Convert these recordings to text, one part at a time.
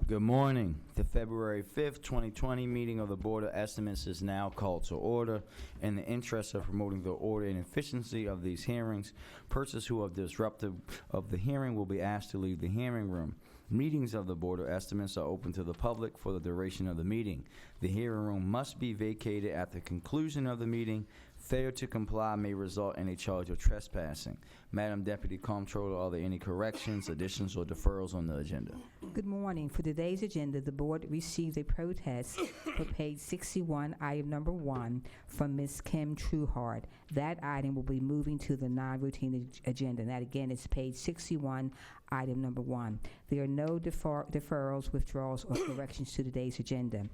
Good morning. The February 5th, 2020 meeting of the Board of Estimates is now called to order. In the interest of promoting the order and efficiency of these hearings, persons who are disruptive of the hearing will be asked to leave the hearing room. Meetings of the Board of Estimates are open to the public for the duration of the meeting. The hearing room must be vacated at the conclusion of the meeting. Failure to comply may result in a charge of trespassing. Madam Deputy Comptroller, are there any corrections, additions, or deferrals on the agenda? Good morning. For today's agenda, the board received a protest for page 61, item number 1, from Ms. Kim Trueheart. That item will be moving to the non-routine agenda. And that again is page 61, item number 1. There are no deferrals, withdrawals, or corrections to today's agenda.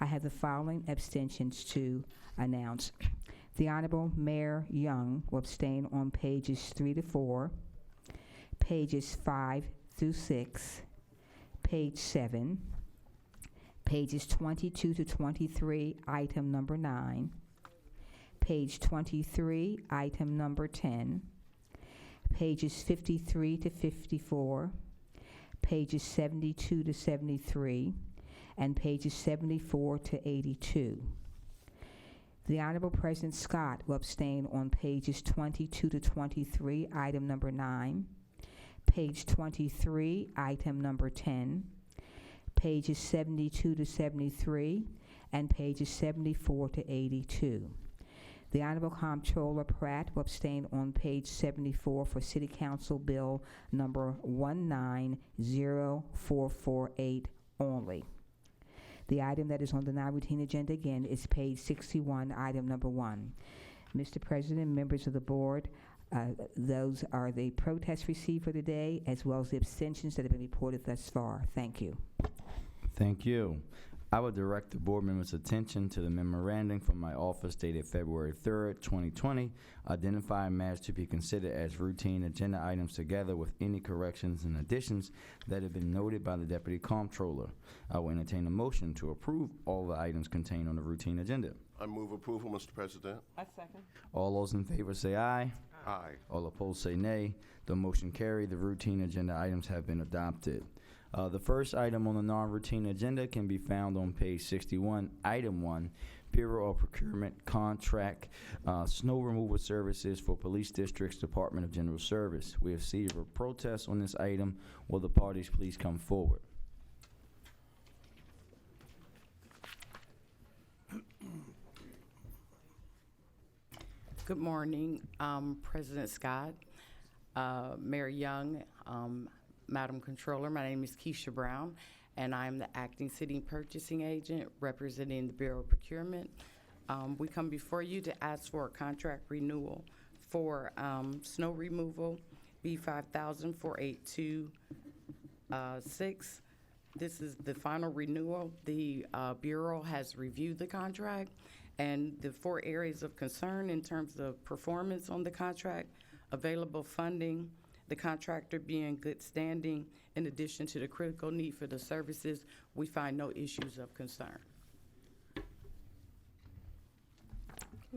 I have the following abstentions to announce. The Honorable Mayor Young will abstain on pages 3 to 4, pages 5 through 6, page 7, pages 22 to 23, item number 9, page 23, item number 10, pages 53 to 54, pages 72 to 73, and pages 74 to 82. The Honorable President Scott will abstain on pages 22 to 23, item number 9, page 23, item number 10, pages 72 to 73, and pages 74 to 82. The Honorable Comptroller Pratt will abstain on page 74 for City Council Bill number 190448 only. The item that is on the non-routine agenda again is page 61, item number 1. Mr. President, members of the board, those are the protests received for today, as well as the abstentions that have been reported thus far. Thank you. Thank you. I will direct the board members' attention to the memorandum from my office dated February 3rd, 2020, identifying matters to be considered as routine agenda items together with any corrections and additions that have been noted by the Deputy Comptroller. I will entertain a motion to approve all the items contained on the routine agenda. I move approval, Mr. President. I second. All those in favor say aye. Aye. All opposed say nay. The motion carried. The routine agenda items have been adopted. The first item on the non-routine agenda can be found on page 61, item 1, Bureau of Procurement Contract, Snow Removal Services for Police Districts, Department of General Service. We have received a protest on this item. Will the parties please come forward? Good morning, President Scott, Mayor Young, Madam Controller. My name is Keisha Brown, and I'm the acting city purchasing agent representing the Bureau of Procurement. We come before you to ask for a contract renewal for snow removal, B5000-4826. This is the final renewal. The Bureau has reviewed the contract, and the 4 areas of concern in terms of performance on the contract, available funding, the contractor being in good standing, in addition to the critical need for the services, we find no issues of concern. Good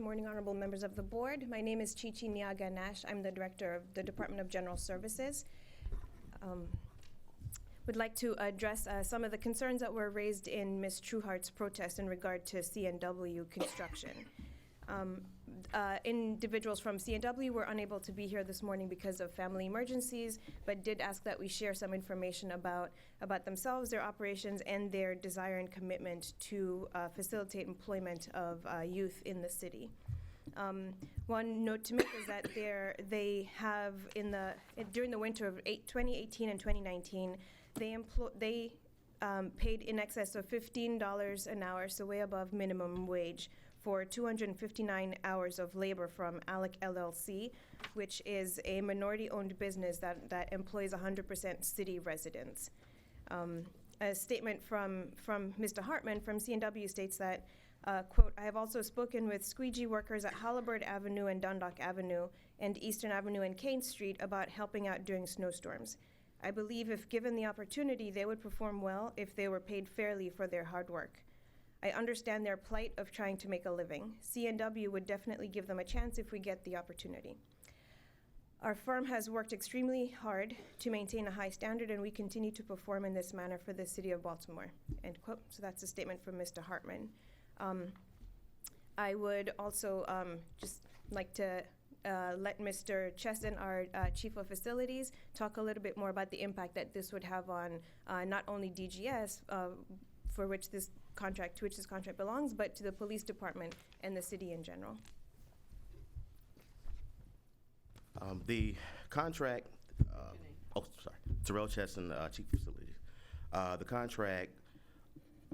morning, honorable members of the board. My name is Chichi Niaga Nash. I'm the director of the Department of General Services. Would like to address some of the concerns that were raised in Ms. Trueheart's protest in regard to CNW construction. Individuals from CNW were unable to be here this morning because of family emergencies, but did ask that we share some information about themselves, their operations, and their desire and commitment to facilitate employment of youth in the city. One note to make is that they have during the winter of 2018 and 2019, they paid in excess of $15 an hour, so way above minimum wage, for 259 hours of labor from ALEC LLC, which is a minority-owned business that employs 100% city residents. A statement from Mr. Hartman from CNW states that, quote, I have also spoken with squeegee workers at Halliburton Avenue and Dundalk Avenue and Eastern Avenue and Kane Street about helping out during snowstorms. I believe if given the opportunity, they would perform well if they were paid fairly for their hard work. I understand their plight of trying to make a living. CNW would definitely give them a chance if we get the opportunity. Our firm has worked extremely hard to maintain a high standard, and we continue to perform in this manner for the city of Baltimore, end quote. So that's a statement from Mr. Hartman. I would also just like to let Mr. Cheston, our Chief of Facilities, talk a little bit more about the impact that this would have on not only DGS, to which this contract belongs, but to the police department and the city in general. The contract, Terrell Cheston, Chief Facilities. The contract,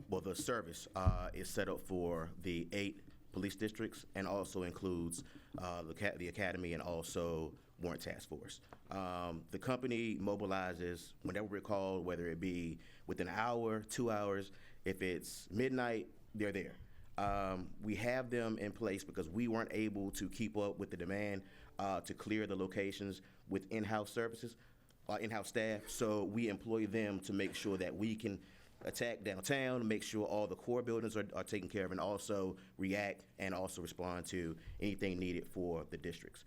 well, the service is set up for the 8 police districts and also includes the academy and also Warrant Task Force. The company mobilizes whenever we're called, whether it be within an hour, 2 hours. If it's midnight, they're there. We have them in place because we weren't able to keep up with the demand to clear the locations with in-house services, in-house staff. So we employ them to make sure that we can attack downtown, make sure all the core buildings are taken care of, and also react and also respond to anything needed for the districts.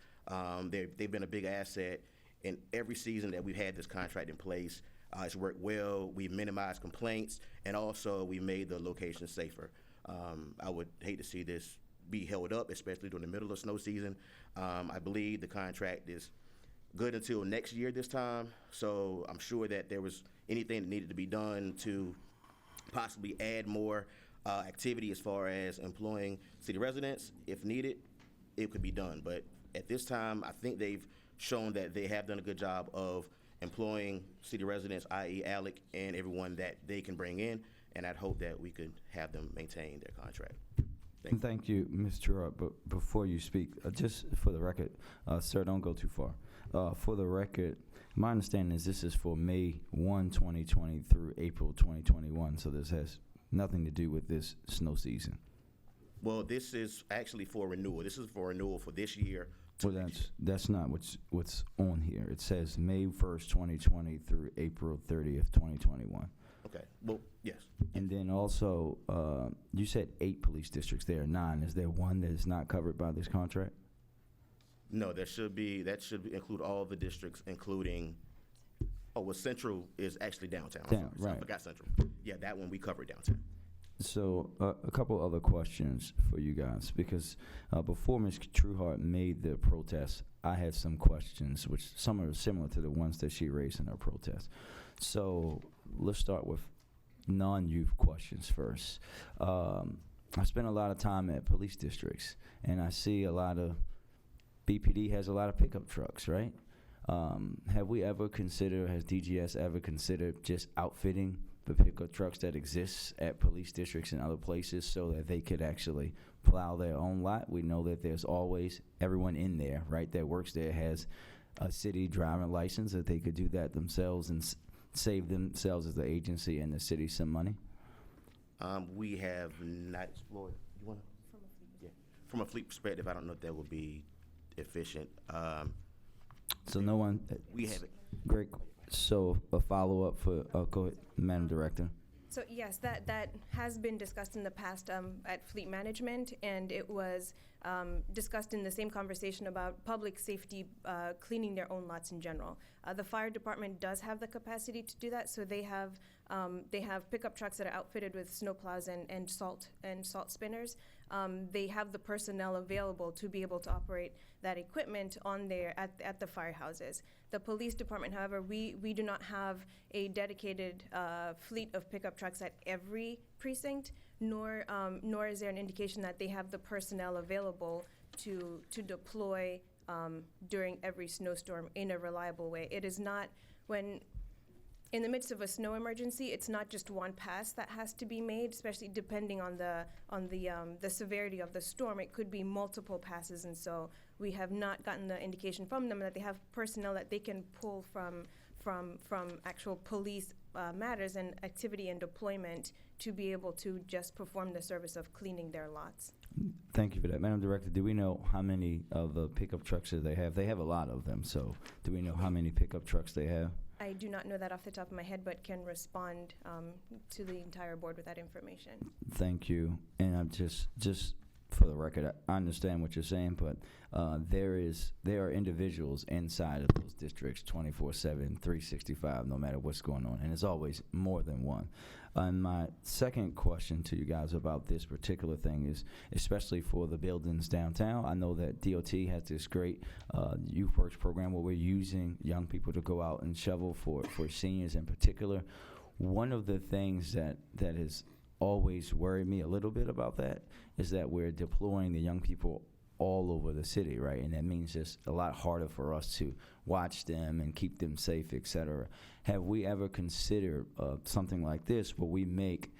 They've been a big asset in every season that we've had this contract in place. It's worked well. We've minimized complaints, and also we made the location safer. I would hate to see this be held up, especially during the middle of snow season. I believe the contract is good until next year this time, so I'm sure that there was anything that needed to be done to possibly add more activity as far as employing city residents. If needed, it could be done. But at this time, I think they've shown that they have done a good job of employing city residents, i.e. Alec, and everyone that they can bring in, and I'd hope that we could have them maintain their contract. Thank you, Ms. Gerard. But before you speak, just for the record, sir, don't go too far. For the record, my understanding is this is for May 1, 2020 through April 2021, so this has nothing to do with this snow season. Well, this is actually for renewal. This is for renewal for this year. Well, that's not what's on here. It says May 1st, 2020 through April 30th, 2021. Okay, well, yes. And then also, you said 8 police districts. There are 9. Is there one that is not covered by this contract? No, that should include all the districts, including, Central is actually downtown. Right. I forgot Central. Yeah, that one we covered downtown. So a couple other questions for you guys, because before Ms. Trueheart made the protest, I had some questions, which some are similar to the ones that she raised in her protest. So let's start with non-youth questions first. I spend a lot of time at police districts, and I see a lot of, BPD has a lot of pickup trucks, right? Have we ever considered, has DGS ever considered just outfitting the pickup trucks that exist at police districts and other places so that they could actually plow their own lot? We know that there's always everyone in there, right, that works there has a city driving license, that they could do that themselves and save themselves as the agency and the city some money. We have not explored. You want to? From a fleet perspective, I don't know if that would be efficient. So no one. We have it. Great. So a follow-up for, go ahead, Madam Director. So yes, that has been discussed in the past at Fleet Management, and it was discussed in the same conversation about public safety cleaning their own lots in general. The fire department does have the capacity to do that, so they have pickup trucks that are outfitted with snowplows and salt spinners. They have the personnel available to be able to operate that equipment on there at the firehouses. The police department, however, we do not have a dedicated fleet of pickup trucks at every precinct, nor is there an indication that they have the personnel available to deploy during every snowstorm in a reliable way. It is not, when in the midst of a snow emergency, it's not just one pass that has to be made, especially depending on the severity of the storm. It could be multiple passes, and so we have not gotten the indication from them that they have personnel that they can pull from actual police matters and activity and deployment to be able to just perform the service of cleaning their lots. Thank you for that. Madam Director, do we know how many of the pickup trucks that they have? They have a lot of them, so do we know how many pickup trucks they have? I do not know that off the top of my head, but can respond to the entire board with that information. Thank you. And I'm just for the record, I understand what you're saying, but there are individuals inside of those districts 24/7, 365, no matter what's going on, and it's always more than one. And my second question to you guys about this particular thing is, especially for the buildings downtown, I know that DOT has this great Youth Works program where we're using young people to go out and shovel for seniors in particular. One of the things that has always worried me a little bit about that is that we're deploying the young people all over the city, right? And that means it's a lot harder for us to watch them and keep them safe, et cetera. Have we ever considered something like this where we make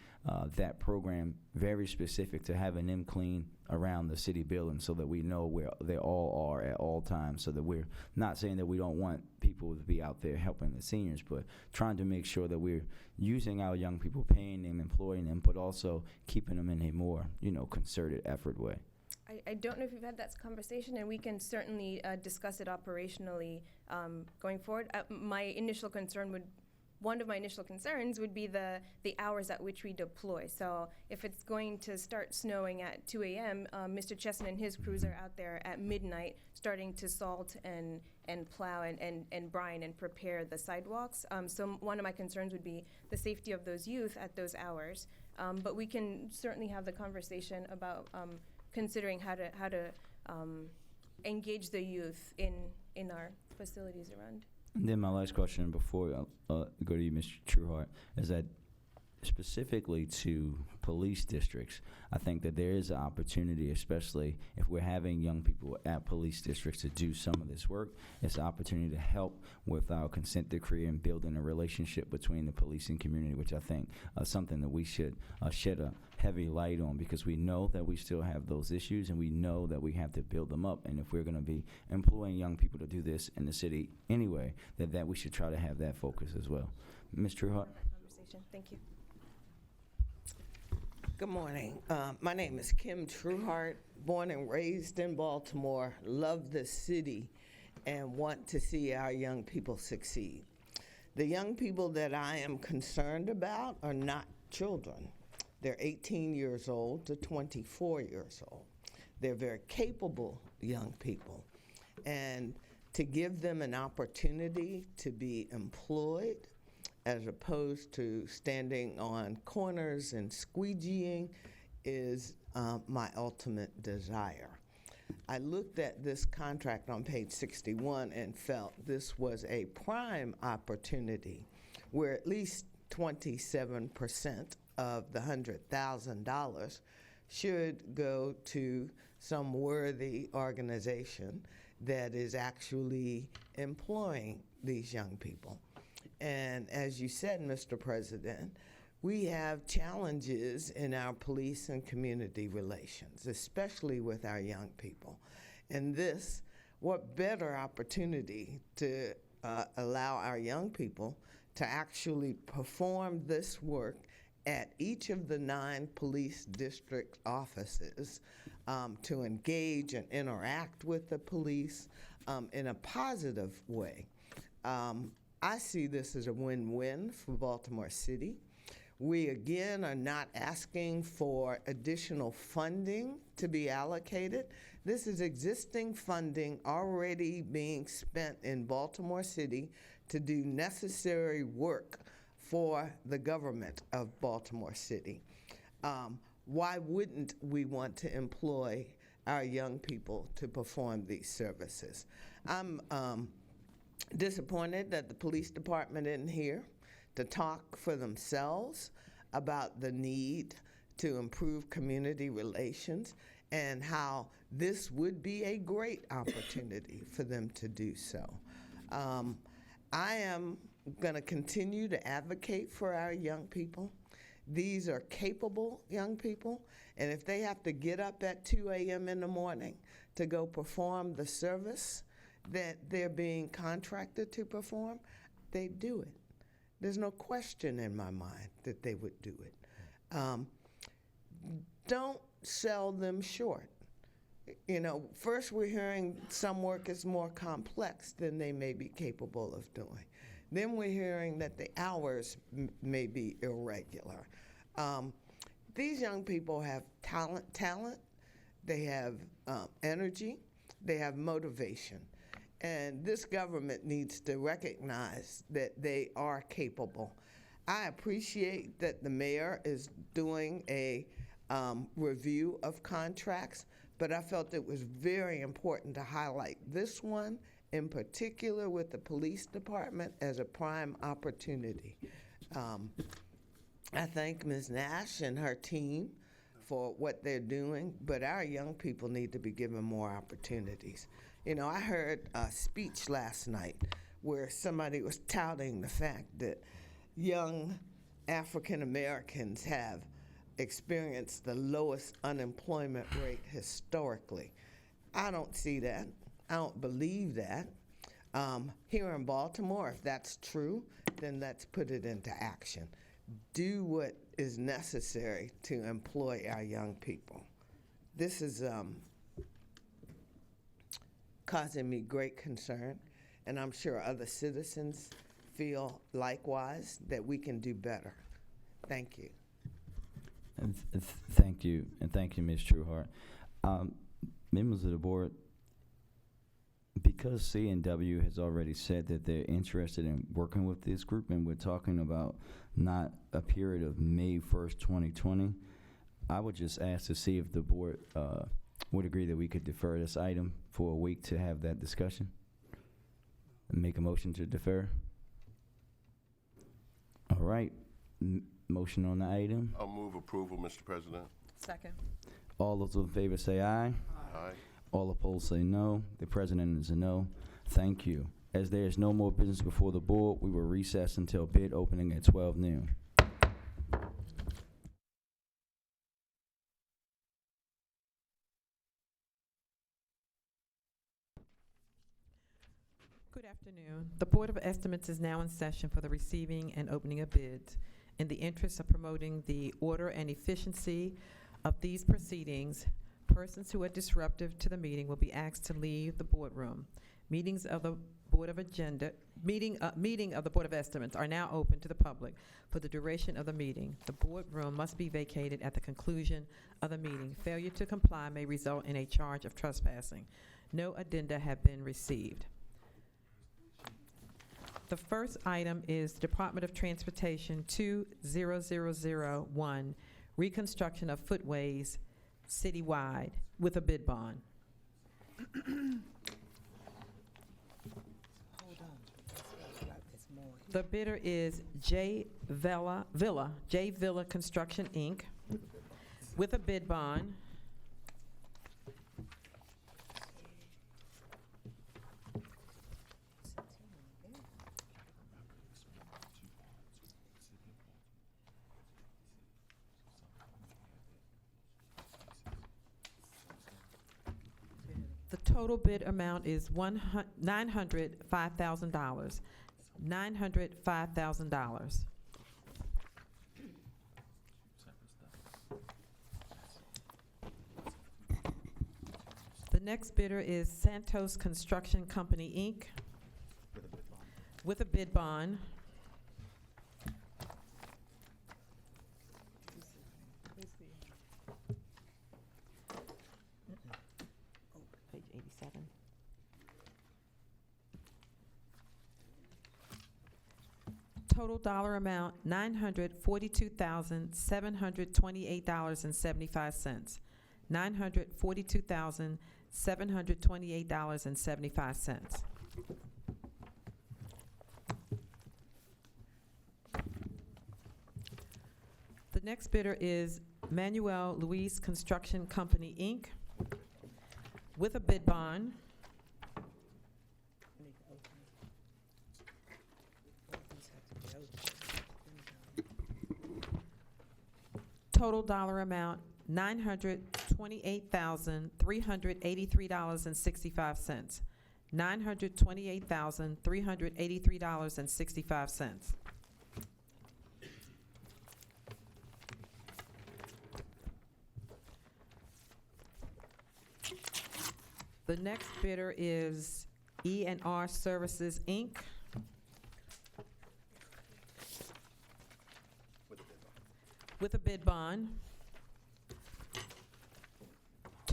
that program very specific to having them clean around the city building so that we know where they all are at all times, so that we're not saying that we don't want people to be out there helping the seniors, but trying to make sure that we're using our young people, paying them, employing them, but also keeping them in a more, concerted effort way? I don't know if you've had that conversation, and we can certainly discuss it operationally going forward. One of my initial concerns would be the hours at which we deploy. So if it's going to start snowing at 2 a.m., Mr. Chesson and his crews are out there at midnight starting to salt and plow and brine and prepare the sidewalks. So one of my concerns would be the safety of those youth at those hours. But we can certainly have the conversation about considering how to engage the youth in our facilities around. And then my last question before I go to you, Mr. Trueheart, is that specifically to police districts, I think that there is an opportunity, especially if we're having young people at police districts to do some of this work. It's an opportunity to help with our consent decree and building a relationship between the policing community, which I think is something that we should shed a heavy light on, because we know that we still have those issues and we know that we have to build them up. And if we're going to be employing young people to do this in the city anyway, that we should try to have that focus as well. Ms. Trueheart? Thank you. Good morning. My name is Kim Trueheart, born and raised in Baltimore, love the city, and want to see our young people succeed. The young people that I am concerned about are not children. They're 18 years old to 24 years old. They're very capable young people. And to give them an opportunity to be employed as opposed to standing on corners and squeegeeing is my ultimate desire. I looked at this contract on page 61 and felt this was a prime opportunity where at least 27% of the $100,000 should go to some worthy organization that is actually employing these young people. And as you said, Mr. President, we have challenges in our police and community relations, especially with our young people. And what better opportunity to allow our young people to actually perform this work at each of the 9 police district offices, to engage and interact with the police in a positive way. I see this as a win-win for Baltimore City. We, again, are not asking for additional funding to be allocated. This is existing funding already being spent in Baltimore City to do necessary work for the government of Baltimore City. Why wouldn't we want to employ our young people to perform these services? I'm disappointed that the police department isn't here to talk for themselves about the need to improve community relations and how this would be a great opportunity for them to do so. I am going to continue to advocate for our young people. These are capable young people, and if they have to get up at 2 a.m. in the morning to go perform the service that they're being contracted to perform, they do it. There's no question in my mind that they would do it. Don't sell them short. First we're hearing some work is more complex than they may be capable of doing. Then we're hearing that the hours may be irregular. These young people have talent they have energy, they have motivation. And this government needs to recognize that they are capable. I appreciate that the mayor is doing a review of contracts, but I felt it was very important to highlight this one in particular with the police department as a prime opportunity. I thank Ms. Nash and her team for what they're doing, but our young people need to be given more opportunities. You know, I heard a speech last night where somebody was touting the fact that young African Americans have experienced the lowest unemployment rate historically. I don't see that. I don't believe that. Here in Baltimore, if that's true, then let's put it into action. Do what is necessary to employ our young people. This is causing me great concern, and I'm sure other citizens feel likewise that we can do better. Thank you. Thank you, and thank you, Ms. Trueheart. Members of the board, because C&W has already said that they're interested in working with this group, and we're talking about not a period of May 1st, 2020, I would just ask to see if the board would agree that we could defer this item for a week to have that discussion. And make a motion to defer. All right. Motion on the item. I'll move approval, Mr. President. Second. All those in favor say aye. Aye. All opposed say no. The president is a no. Thank you. As there is no more business before the board, we will recess until bid opening at 12 noon. Good afternoon. The Board of Estimates is now in session for the receiving and opening of bids. In the interest of promoting the order and efficiency of these proceedings, persons who are disruptive to the meeting will be asked to leave the boardroom. Meeting of the Board of Estimates are now open to the public for the duration of the meeting. The boardroom must be vacated at the conclusion of the meeting. Failure to comply may result in a charge of trespassing. No addenda have been received. The first item is Department of Transportation 20001, reconstruction of footways citywide with a bid bond. The bidder is J Villa Construction, Inc., with a bid bond The total bid amount is $905,000. $905,000. The next bidder is Santos Construction Company, Inc., with a bid bond page 87. Total dollar amount, $942,728.75. $942,728.75. The next bidder is Manuel Luis Construction Company, Inc., with a bid bond total dollar amount $928,383.65. $928,383.65. The next bidder is E&R Services, Inc., with a bid bond.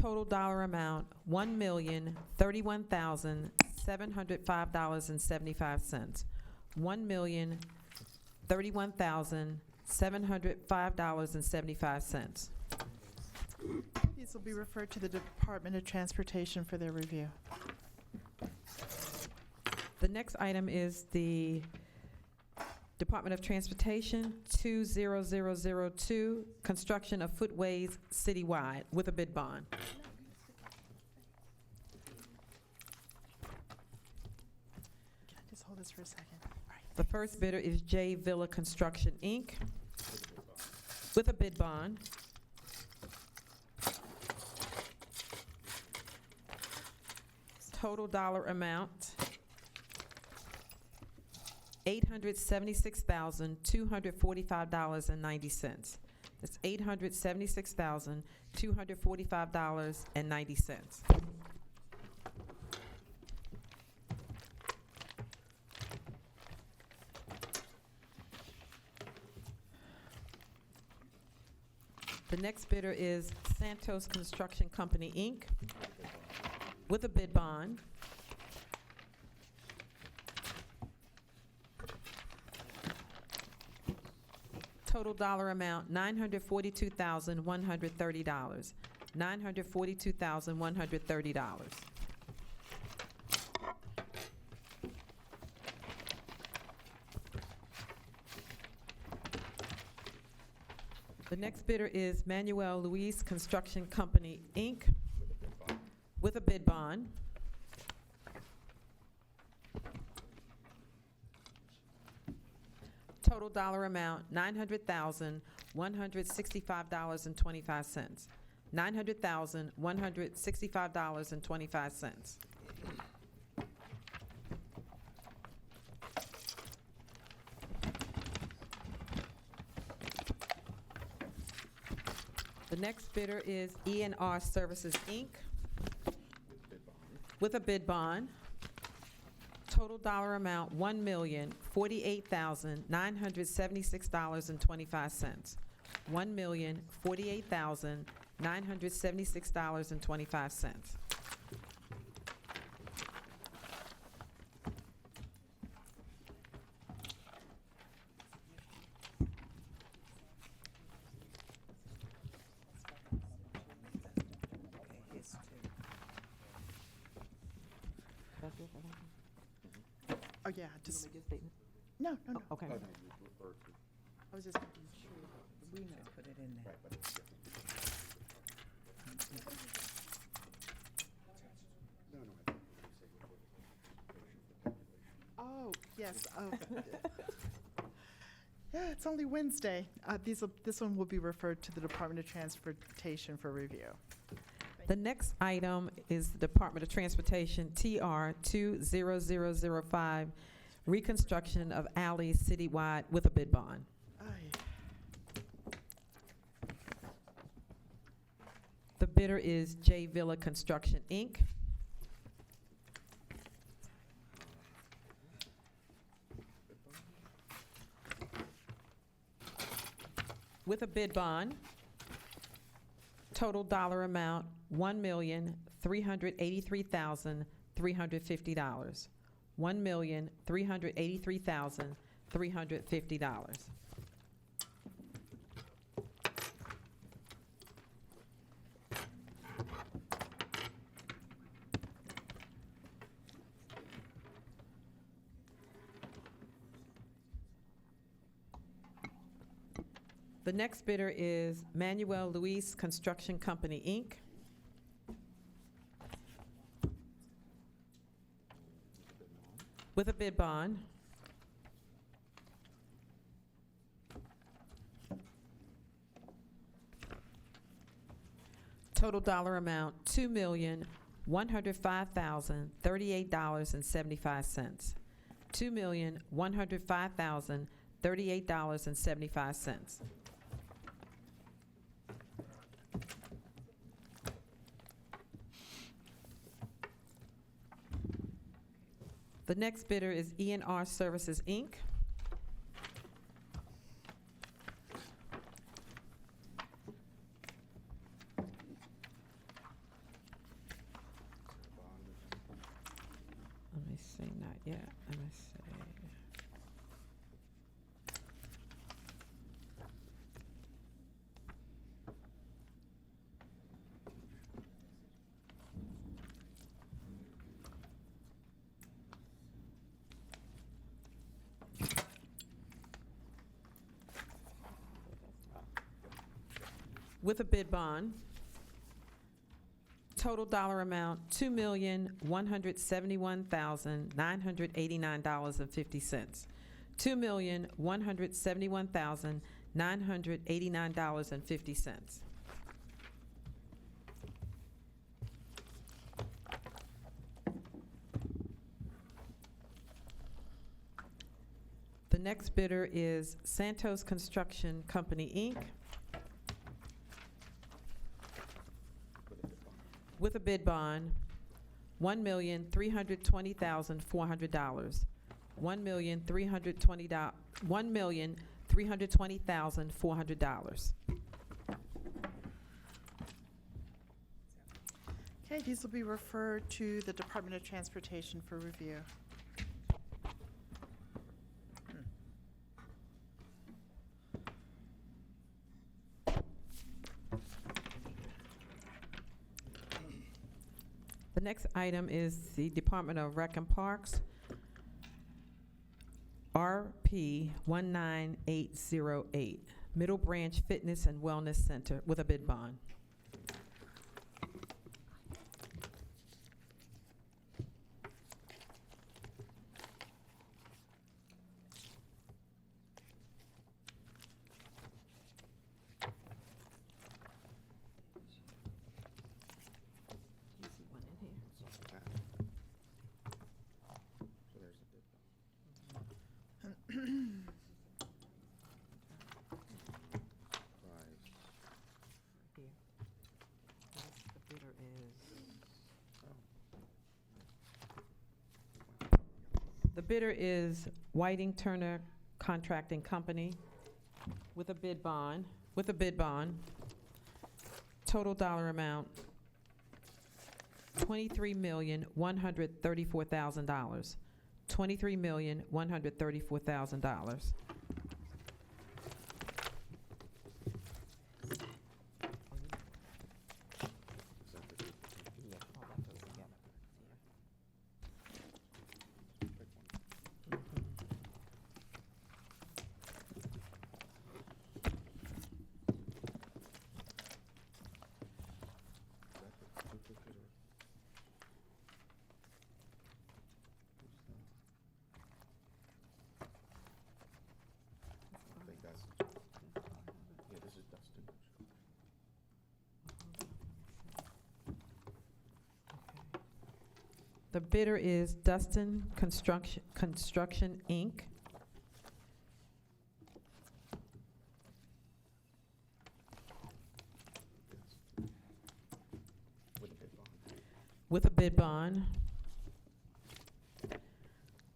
Total dollar amount, $1,031,705.75. $1,031,705.75. These will be referred to the Department of Transportation for their review. The next item is the Department of Transportation 20002, construction of footways citywide with a bid bond. Can I just hold this for a second? All right. The first bidder is J Villa Construction, Inc., with a bid bond. Total dollar amount, $876,245.90. That's $876,245.90. The next bidder is Santos Construction Company, Inc., with a bid bond. Total dollar amount, $942,130. $942,130. The next bidder is Manuel Luis Construction Company, Inc., with a bid bond. Total dollar amount, $900,165.25. $900,165.25. The next bidder is E&R Services, Inc., with a bid bond. Total dollar amount, $1,048,976.25. $1,048,976.25. Oh, yeah, just, no. Okay. I was just making sure. We need to put it in there. Oh, yes. Yeah, it's only Wednesday. This one will be referred to the Department of Transportation for review. The next item is the Department of Transportation, TR 20005, reconstruction of alleys citywide with a bid bond. Aye. The bidder is J Villa Construction, Inc., with a bid bond. Total dollar amount, $1,383,350. $1,383,350. The next bidder is Manuel Luis Construction Company, Inc., with a bid bond. Total dollar amount, $2,105,038.75. $2,105,038.75. The next bidder is E&R Services, Inc., with a bid bond. Total dollar amount, $2,171,989.50. $2,171,989.50. The next bidder is Santos Construction Company, Inc., with a bid bond, $1,320,400. $1,320,400. Okay, these will be referred to the Department of Transportation for review. The next item is the Department of Rec and Parks, RP 19808, Middle Branch Fitness and Wellness Center, with a bid bond. The bidder is Whiting Turner Contracting Company, with a bid bond. Total dollar amount, $23,134,000. $23,134,000. I think that's, yeah, this is Dustin. The bidder is Dustin Construction, Inc. With a bid bond.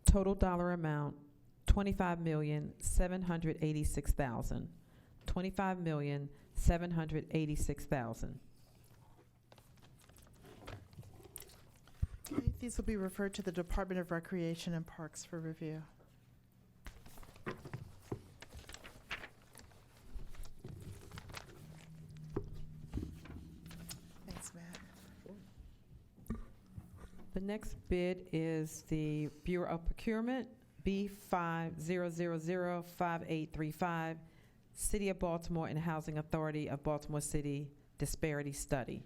Total dollar amount, $25,786,000. $25,786,000. Okay, these will be referred to the Department of Recreation and Parks for review. Thanks, Matt. The next bid is the Bureau of Procurement, B50005835, City of Baltimore and Housing Authority of Baltimore City Disparity Study.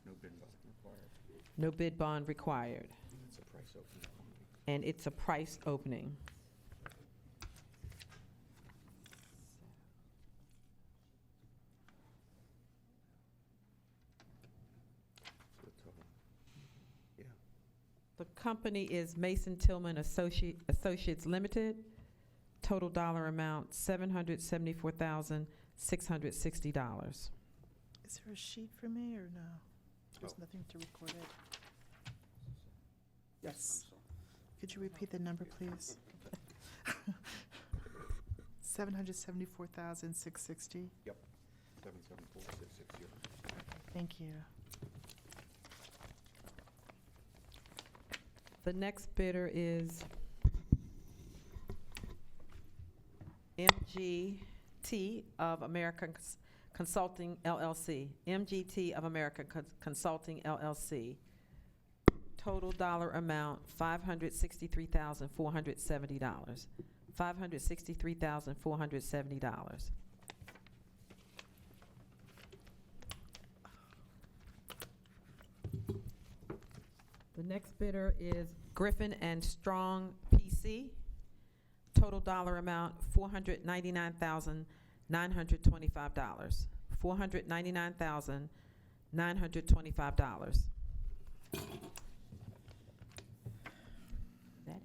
No bid bond required. No bid bond required, It's a price opening. and it's a price opening. The total. Yeah. The company is Mason Tillman Associates Limited. Total dollar amount, $774,660. Is there a sheet for me or no? There's Oh. nothing to record it. Yes. Could you repeat the number, please? 774,660. 774,660. Thank you. The next bidder is MGT of America Consulting LLC. MGT of America Consulting LLC. Total dollar amount, $563,470. $563,470. The next bidder is Griffin and Strong PC. Total dollar amount, $499,925. $499,925. That it?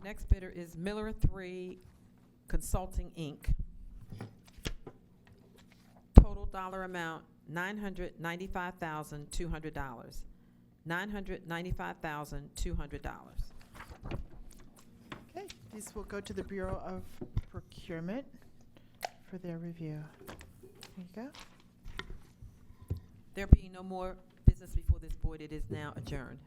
The next bidder is Miller 3 Consulting, Inc. Total dollar amount, $995,200. $995,200. Okay, these will go to the Bureau of Procurement for their review. There you go. There being no more business before this board, it is now adjourned.